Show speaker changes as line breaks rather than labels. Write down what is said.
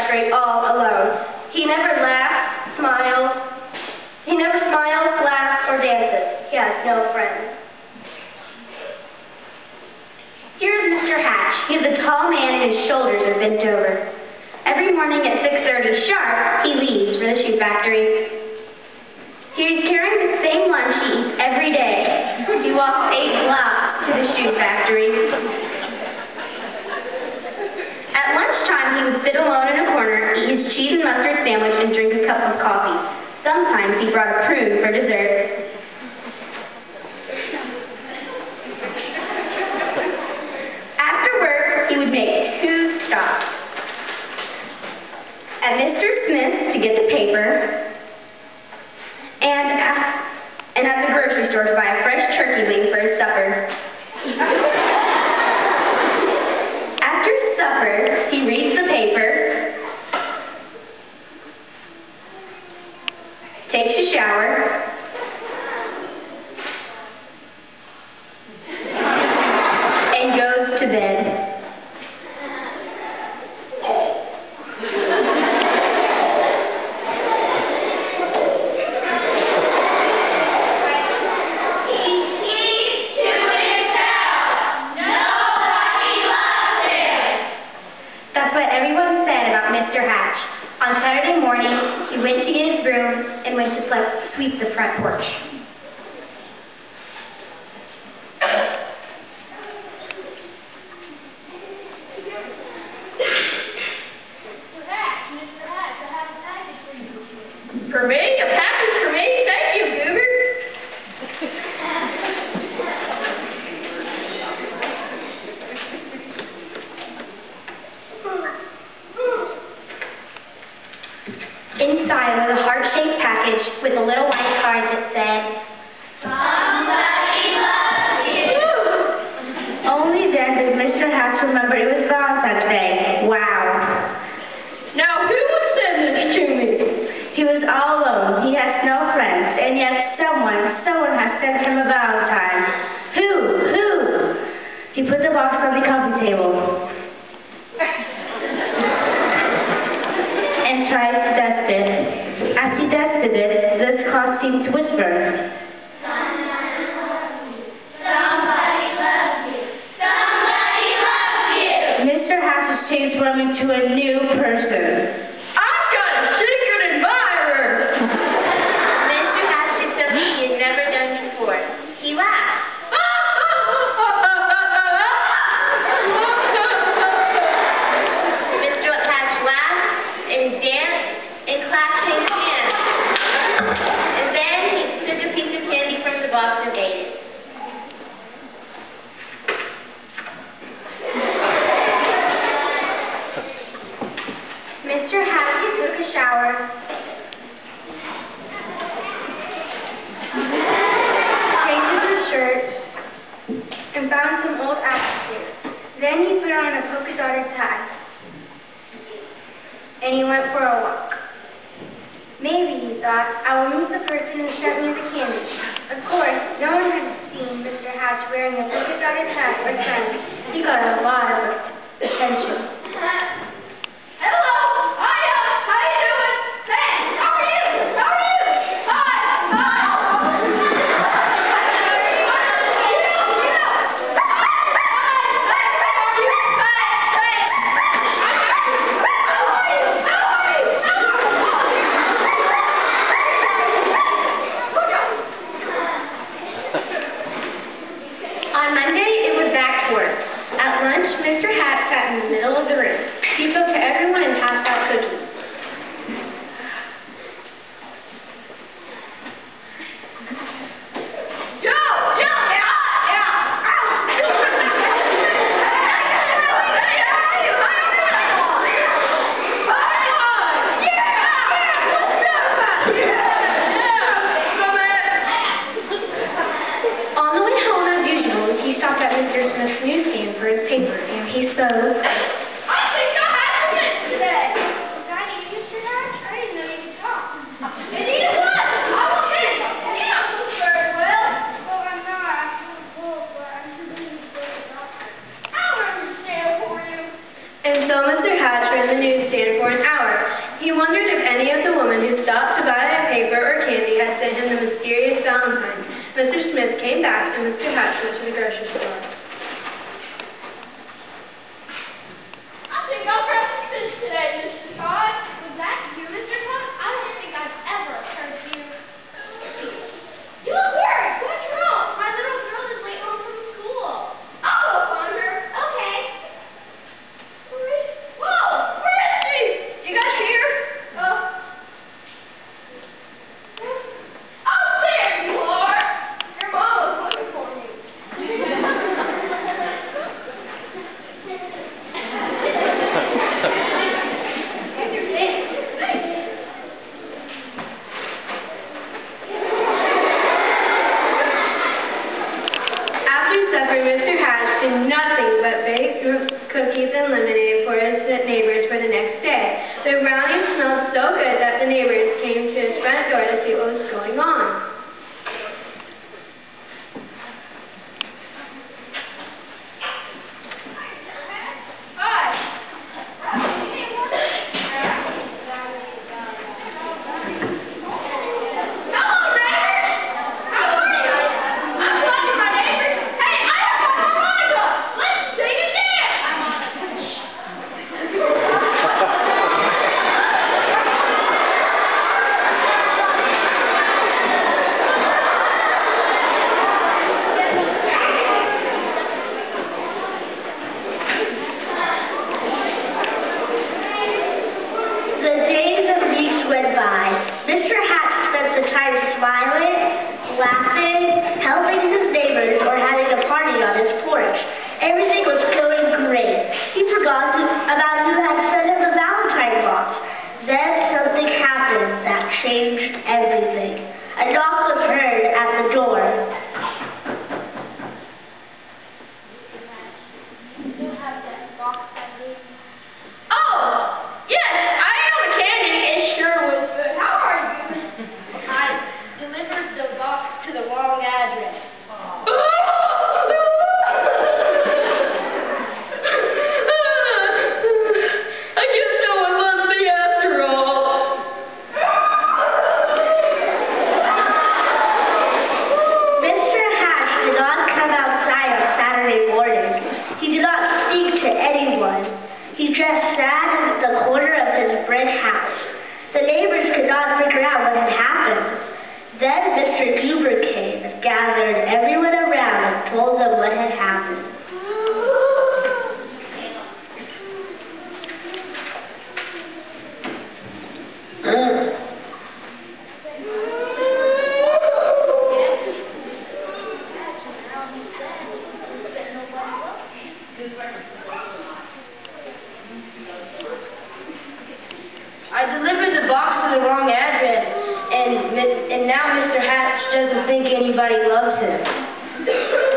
factory all alone. He never smiles, laughs, or dances. He has no friends. Here is Mr. Hatch. He is a tall man and his shoulders are bent over. Every morning at 6:30 sharp, he leaves for the shoe factory. He is carrying the same lunch he eats every day. He walks 8 blocks to the shoe factory. At lunchtime, he would sit alone in a corner, eat his cheese and mustard sandwich, and drink a cup of coffee. Sometimes he brought a prune for dessert. After work, he would make 2 stops. At Mr. Smith's to get the paper, and at the grocery store to buy a fresh turkey wing for his supper. After supper, he reads the paper, takes a shower, and goes to bed. Mr. Hatch. On Saturday morning, he went to get his broom and went to sweep the front porch. Mr. Hatch, I have a package for you. For me? A package for me? Thank you, Goober. Inside was a heart-shaped package with a little white card that said, "Somebody loves you." Only then did Mr. Hatch remember it was Valentine's Day. Wow. Now, who would send this to me? He was all alone. He has no friends. And yet someone has sent him a Valentine. Who? He put the box on the coffee table and tried to dust it. As he dusted it, this cross seemed to whisper, "Somebody loves you. Somebody loves you. Somebody loves you." Mr. Hatch has changed from into a new person. I've got a secret admirer. Mr. Hatch did something he had never done before. He laughed. Box and ate it. Mr. Hatch took a shower, changed his shirt, and found some old apple. Then he put on a polka dotted tie, and he went for a walk. Maybe, he thought, I will meet the person who sent me the candy. Of course, no one had seen Mr. Hatch wearing a polka dotted hat or tie. He got a lot of attention. Hello! Hiya! How you doing? Hey! How are you? How are you? Hi! On Monday, it was back to work. At lunch, Mr. Hatch sat in the middle of the
wondered if any of the women who stopped to buy a paper or candy had sent him the mysterious Valentine. Mr. Smith came back and Mr. Hatch went to the grocery store.
I think I'll grab some fish today, Mr. Todd. Was that you, Mr. Todd? I don't think I've ever heard you. You look worried. What's wrong? My little girl is late home from school. I'll go find her. Okay. Whoa! Where is she? You guys hear? Oh, there you are. Your mom was looking for you.
Mr. Hatch did nothing but bake cookies and lemonade for his neighbors for the next day. The brownies smelled so good that the neighbors came to his front door to see what was going on.
Mr. Hatch spent the time smiling, laughing, helping his neighbors, or having a party on his porch. Everything was going great. He forgot about who had sent him the Valentine box. Then something happened that changed everything. A knock was heard at the door. He just sat in the corner of his brick house. The neighbors could not figure out what had happened. Then Mr. Goober came and gathered everyone around and told them what had happened.
I delivered the box to the wrong address, and now Mr. Hatch doesn't think anybody loves him.